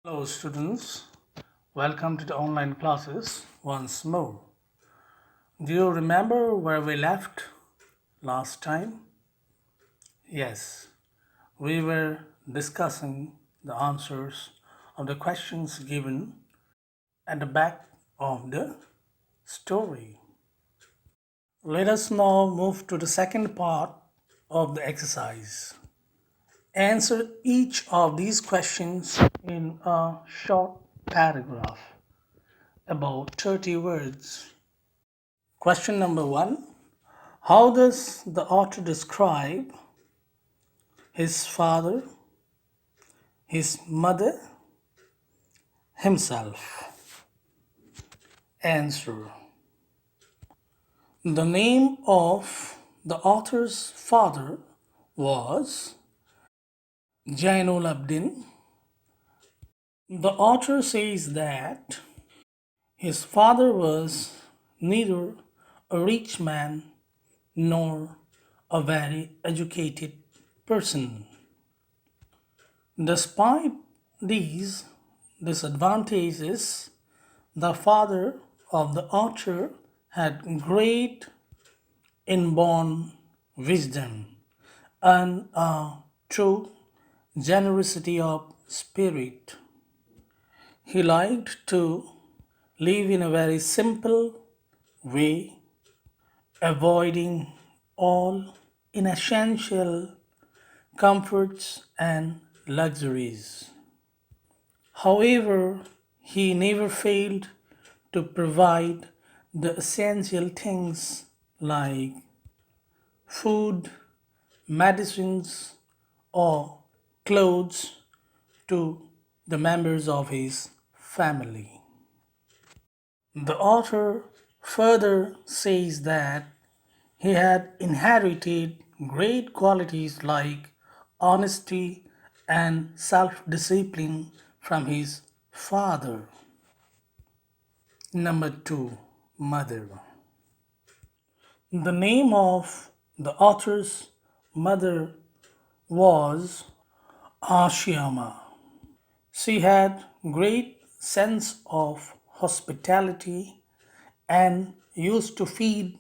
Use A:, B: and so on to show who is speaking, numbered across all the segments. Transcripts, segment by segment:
A: Hello, students. Welcome to the online classes once more. Do you remember where we left last time? Yes, we were discussing the answers of the questions given at the back of the story. Let us now move to the second part of the exercise. Answer each of these questions in a short paragraph, about 30 words. Question number one. How does the author describe his father, his mother, himself? Answer. The name of the author's father was Jainul Abdin. The author says that his father was neither a rich man nor a very educated person. Despite these disadvantages, the father of the author had great inborn wisdom and a true generosity of spirit. He liked to live in a very simple way, avoiding all inessential comforts and luxuries. However, he never failed to provide the essential things like food, medicines, or clothes to the members of his family. The author further says that he had inherited great qualities like honesty and self discipline from his father. Number two, mother. The name of the author's mother was Ashiyama. She had great sense of hospitality and used to feed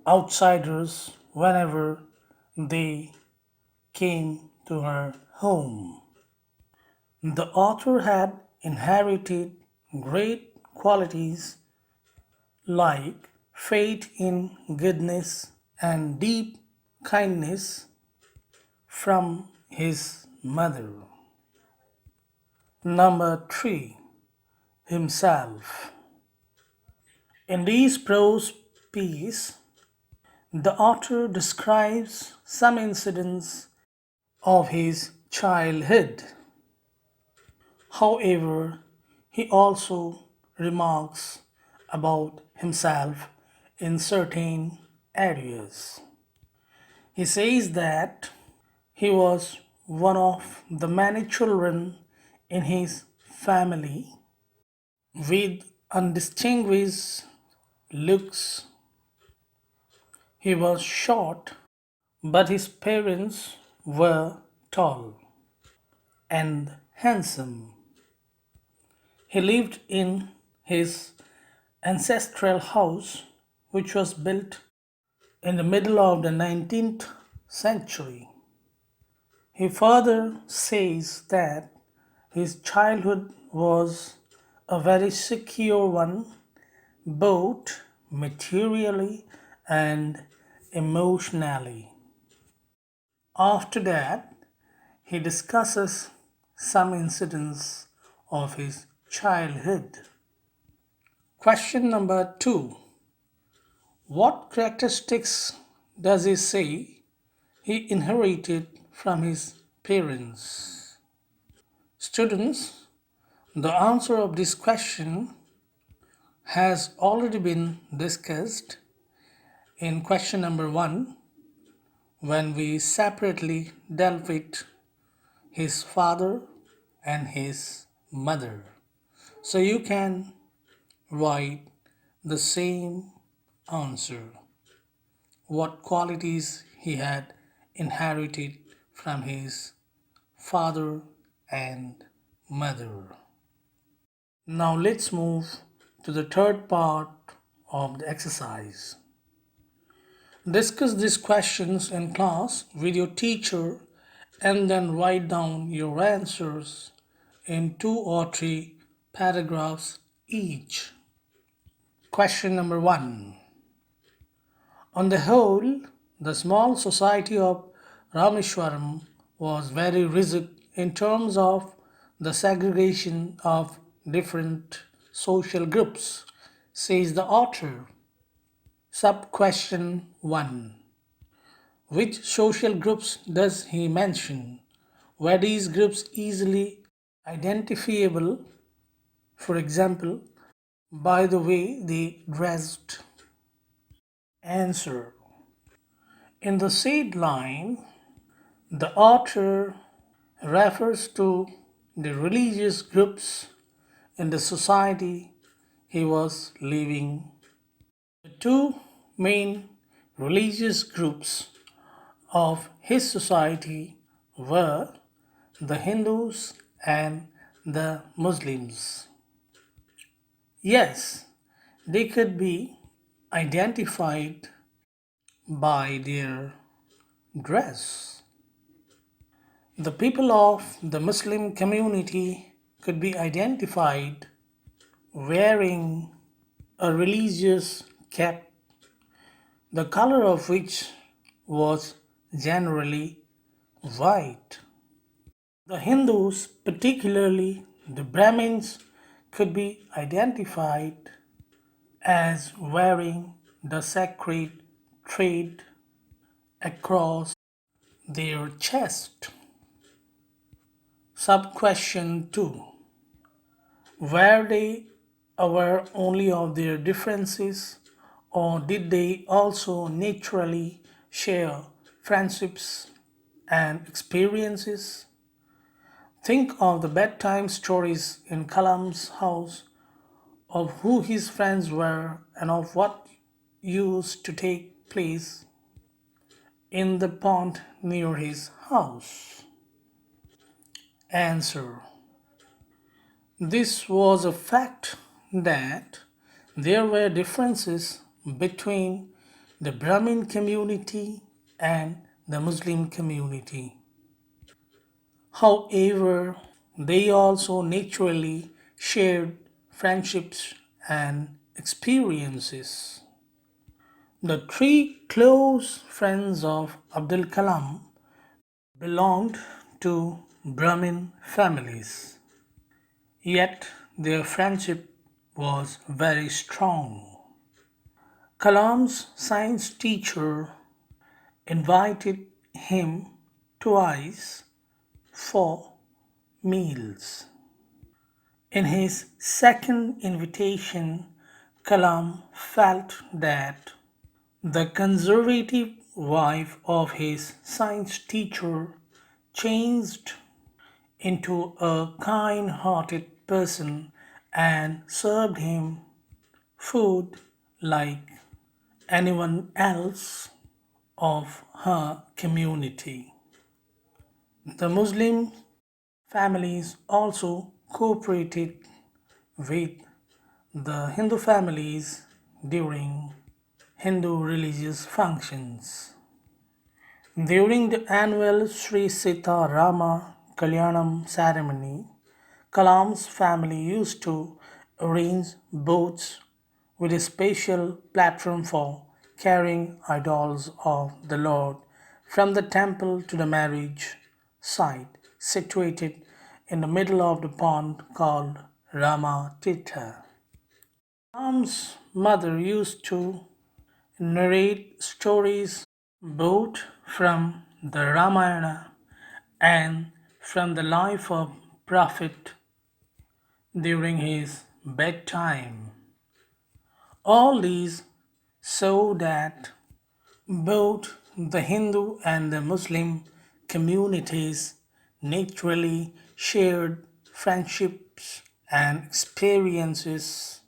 A: outsiders whenever they came to her home. The author had inherited great qualities like faith in goodness and deep kindness from his mother. Number three, himself. In this prose piece, the author describes some incidents of his childhood. However, he also remarks about himself in certain areas. He says that he was one of the many children in his family with undistinguished looks. He was short, but his parents were tall and handsome. He lived in his ancestral house, which was built in the middle of the 19th century. He further says that his childhood was a very secure one, both materially and emotionally. After that, he discusses some incidents of his childhood. Question number two. What characteristics does he say he inherited from his parents? Students, the answer of this question has already been discussed in question number one when we separately dealt with his father and his mother. So you can write the same answer. What qualities he had inherited from his father and mother. Now let's move to the third part of the exercise. Discuss these questions in class with your teacher and then write down your answers in 2 or 3 paragraphs each. Question number 1. On the whole, the small society of Rameshwaram was very rigid in terms of the segregation of different social groups, says the author. Sub question 1. Which social groups does he mention? Were these groups easily identifiable, for example, by the way they dressed? Answer. In the said line, the author refers to the religious groups in the society he was living. The two main religious groups of his society were the Hindus and the Muslims. Yes, they could be identified by their dress. The people of the Muslim community could be identified wearing a religious cap, the color of which was generally white. The Hindus, particularly the Brahmins, could be identified as wearing the sacred thread across their chest. Sub question 2. Were they aware only of their differences, or did they also naturally share friendships and experiences? Think of the bedtime stories in Kalam's house, of who his friends were and of what used to take place in the pond near his house. Answer. This was a fact that there were differences between the Brahmin community and the Muslim community. However, they also naturally shared friendships and experiences. The three close friends of Abdul Kalam belonged to Brahmin families, yet their friendship was very strong. Kalam's science teacher invited him twice for meals. In his second invitation, Kalam felt that the conservative wife of his science teacher changed into a kind hearted person and served him food like anyone else of her community. The Muslim families also cooperated with the Hindu families during Hindu religious functions. During the annual Sri Sita Rama Kalyanam ceremony, Kalam's family used to arrange boats with a special platform for carrying idols of the Lord from the temple to the marriage site situated in the middle of the pond called Rama Tirtha. Ram's mother used to narrate stories both from the Ramayana and from the life of Prophet during his bedtime. All these show that both the Hindu and the Muslim communities naturally shared friendships and experiences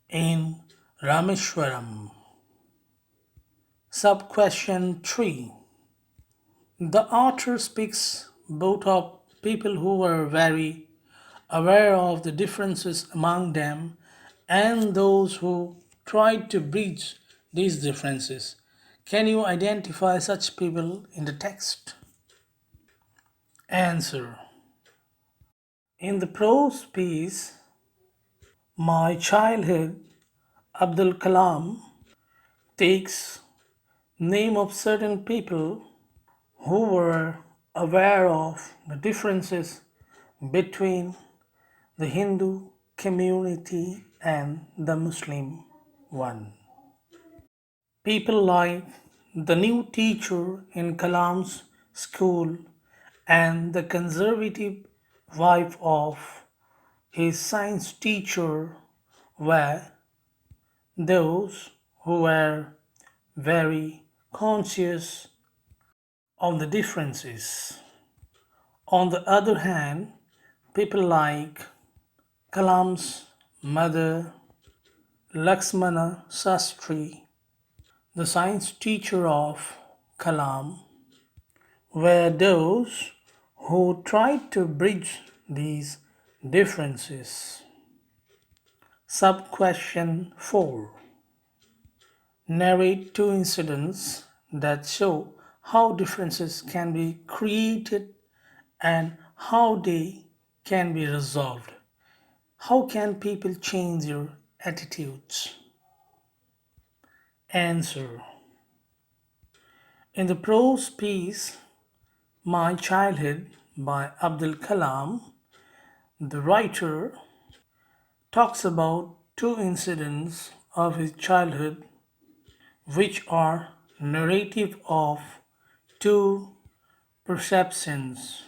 A: in Rameshwaram. Sub question 3. The author speaks both of people who were very aware of the differences among them and those who tried to bridge these differences. Can you identify such people in the text? Answer. In the prose piece, My Childhood, Abdul Kalam takes name of certain people who were aware of the differences between the Hindu community and the Muslim one. People like the new teacher in Kalam's school and the conservative wife of his science teacher were those who were very conscious of the differences. On the other hand, people like Kalam's mother, Laxmana Sastri, the science teacher of Kalam, were those who tried to bridge these differences. Sub question 4. Narrate two incidents that show how differences can be created and how they can be resolved. How can people change their attitudes? Answer. In the prose piece My Childhood by Abdul Kalam, the writer talks about two incidents of his childhood which are narrative of two perceptions.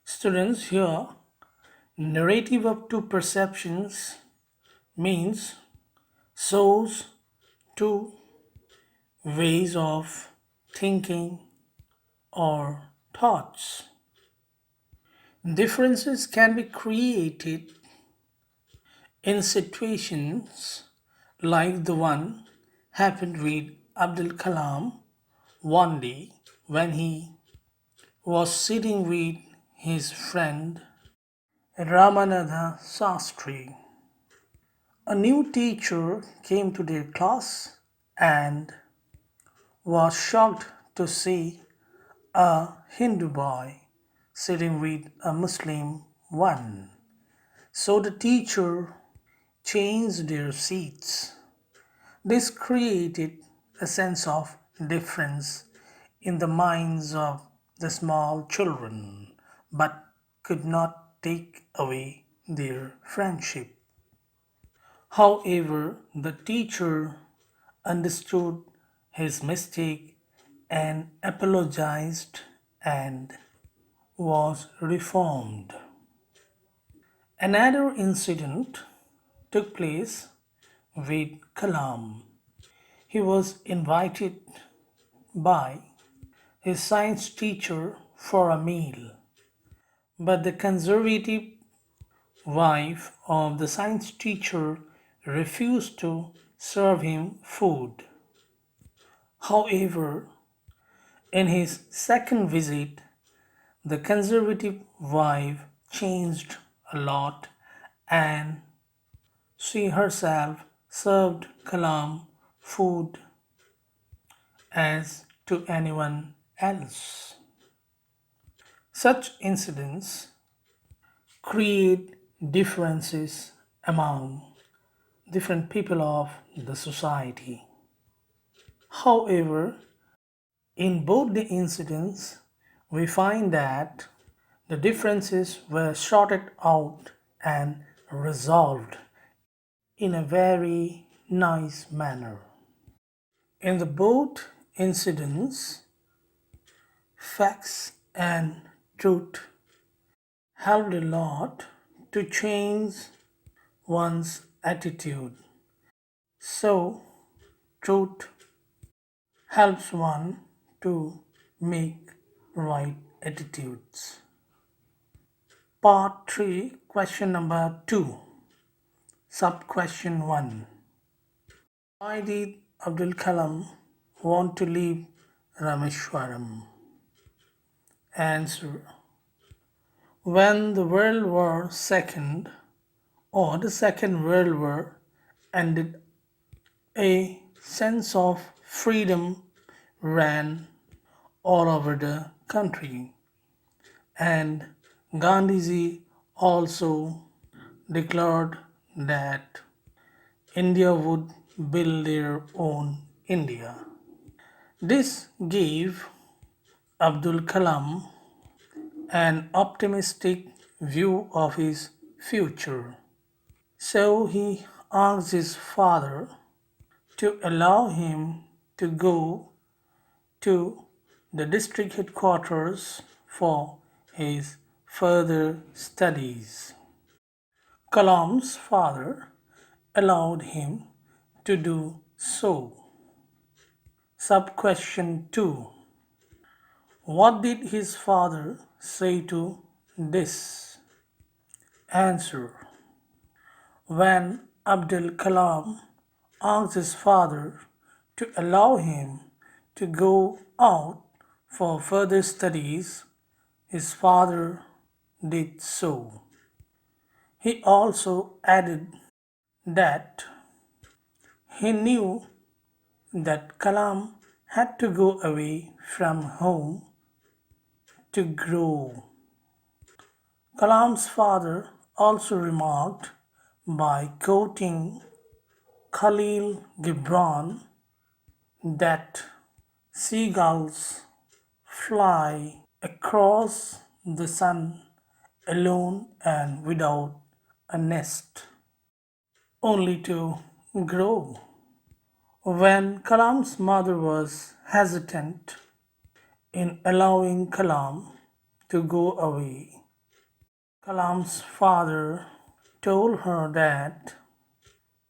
A: Students, here, narrative of two perceptions means shows two ways of thinking or thoughts. Differences can be created in situations like the one happened with Abdul Kalam one day when he was sitting with his friend Ramanatha Sastri. A new teacher came to their class and was shocked to see a Hindu boy sitting with a Muslim one. So the teacher changed their seats. This created a sense of difference in the minds of the small children, but could not take away their friendship. However, the teacher understood his mistake and apologized and was reformed. Another incident took place with Kalam. He was invited by his science teacher for a meal, but the conservative wife of the science teacher refused to serve him food. However, in his second visit, the conservative wife changed a lot and she herself served Kalam food as to anyone else. Such incidents create differences among different people of the society. However, in both the incidents, we find that the differences were sorted out and resolved in a very nice manner. In the both incidents, facts and truth helped a lot to change one's attitude. So, truth helps one to make right attitudes. Part 3, question number 2, sub question 1. Why did Abdul Kalam want to leave Rameshwaram? Answer. When the World War II or the Second World War ended, a sense of freedom ran all over the country, and Gandhiji also declared that India would build their own India. This gave Abdul Kalam an optimistic view of his future. So he asked his father to allow him to go to the district headquarters for his further studies. Kalam's father allowed him to do so. Sub question 2. What did his father say to this? Answer. When Abdul Kalam asked his father to allow him to go out for further studies, his father did so. He also added that he knew that Kalam had to go away from home to grow. Kalam's father also remarked by quoting Khalil Gibran that seagulls fly across the sun alone and without a nest, only to grow. When Kalam's mother was hesitant in allowing Kalam to go away, Kalam's father told her that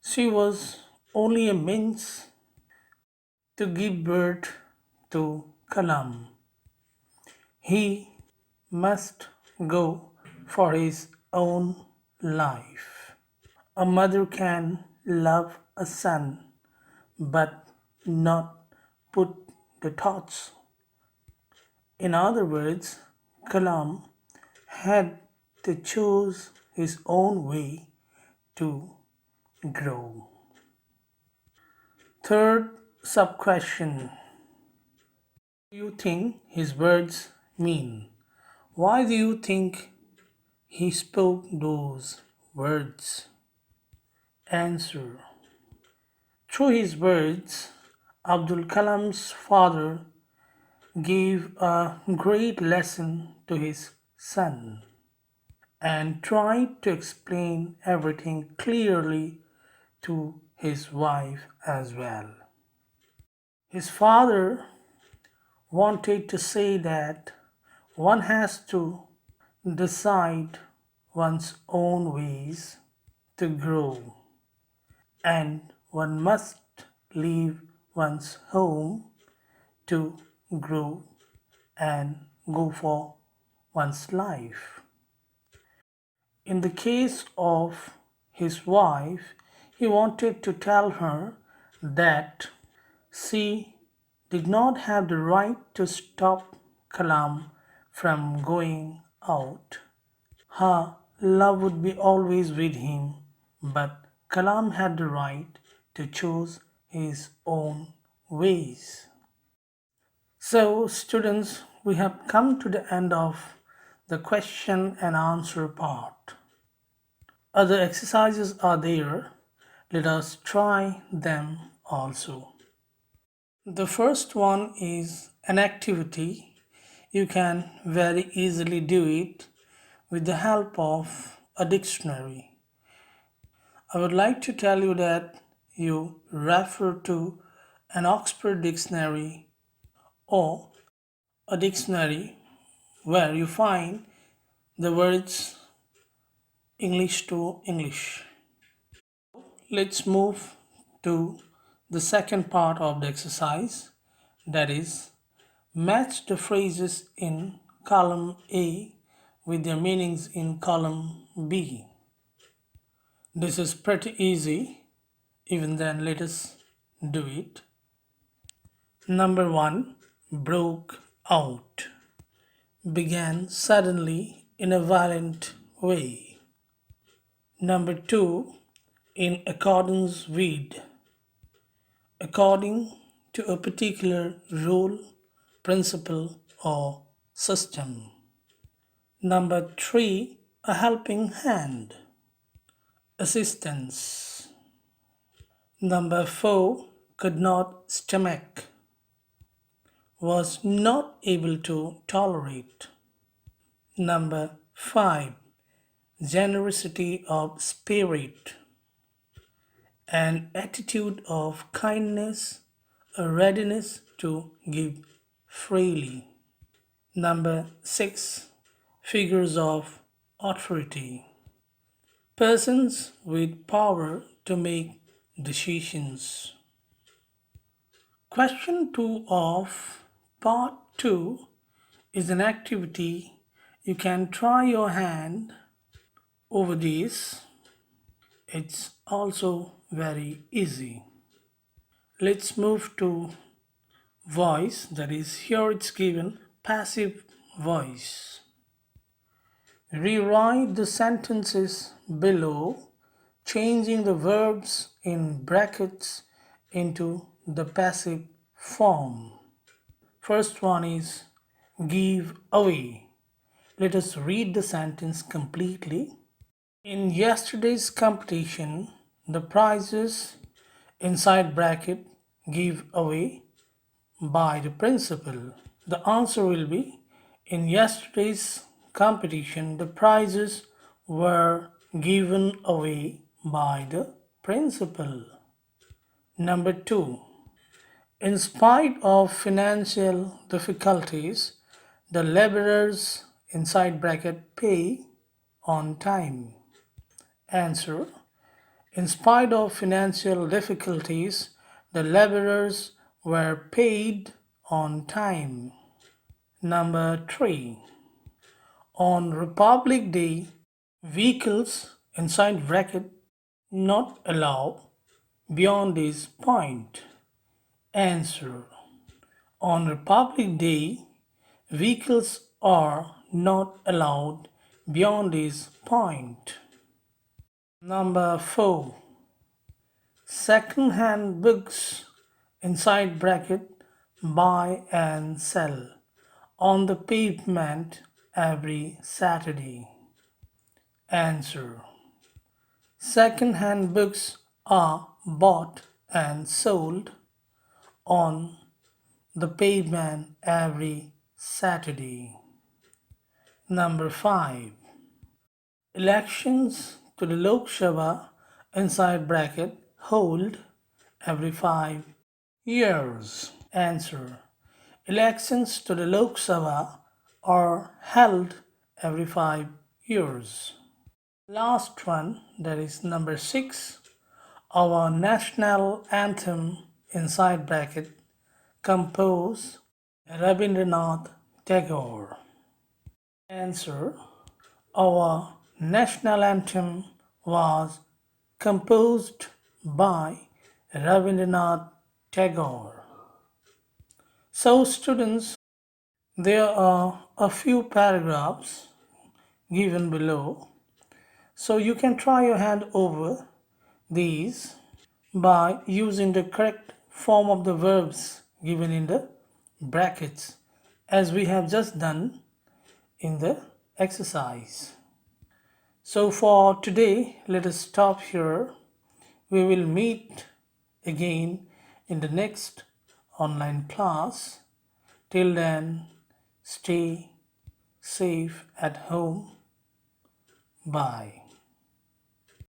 A: she was only a means to give birth to Kalam. He must go for his own life. A mother can love a son but not put the thoughts. In other words, Kalam had to choose his own way to grow. Third sub question. What do you think his words mean? Why do you think he spoke those words? Answer. Through his words, Abdul Kalam's father gave a great lesson to his son and tried to explain everything clearly to his wife as well. His father wanted to say that one has to decide one's own ways to grow, and one must leave one's home to grow and go for one's life. In the case of his wife, he wanted to tell her that she did not have the right to stop Kalam from going out. Her love would be always with him, but Kalam had the right to choose his own ways. So, students, we have come to the end of the question and answer part. Other exercises are there. Let us try them also. The first one is an activity. You can very easily do it with the help of a dictionary. I would like to tell you that you refer to an Oxford dictionary or a dictionary where you find the words English to English. Let's move to the second part of the exercise, that is, match the phrases in column A with their meanings in column B. This is pretty easy. Even then, let us do it. Number 1, broke out. Began suddenly in a violent way. Number 2, in accordance with, according to a particular rule, principle, or system. Number 3, a helping hand, assistance. Number 4, could not stomach, was not able to tolerate. Number 5, generosity of spirit, an attitude of kindness, a readiness to give freely. Number 6, figures of authority, persons with power to make decisions. Question 2 of part 2 is an activity. You can try your hand over this. It's also very easy. Let's move to voice, that is, here it's given passive voice. Rewrite the sentences below, changing the verbs in brackets into the passive form. First one is give away. Let us read the sentence completely. In yesterday's competition, the prizes inside bracket give away by the principal. The answer will be, in yesterday's competition, the prizes were given away by the principal. Number 2, in spite of financial difficulties, the laborers inside bracket pay on time. Answer, in spite of financial difficulties, the laborers were paid on time. Number 3, on Republic Day, vehicles inside bracket not allowed beyond this point. Answer, on Republic Day, vehicles are not allowed beyond this point. Number 4, second-hand books inside bracket buy and sell on the pavement every Saturday. Answer, second-hand books are bought and sold on the pavement every Saturday. Number 5, elections to the Lok Sabha inside bracket hold every 5 years. Answer, elections to the Lok Sabha are held every 5 years. Last one, that is number 6, our national anthem inside bracket composed Rabindranath Tagore. Answer, our national anthem was composed by Rabindranath Tagore. So students, there are a few paragraphs given below. So you can try your hand over these by using the correct form of the verbs given in the brackets, as we have just done in the exercise. So for today, let us stop here. We will meet again in the next online class. Till then, stay safe at home. Bye.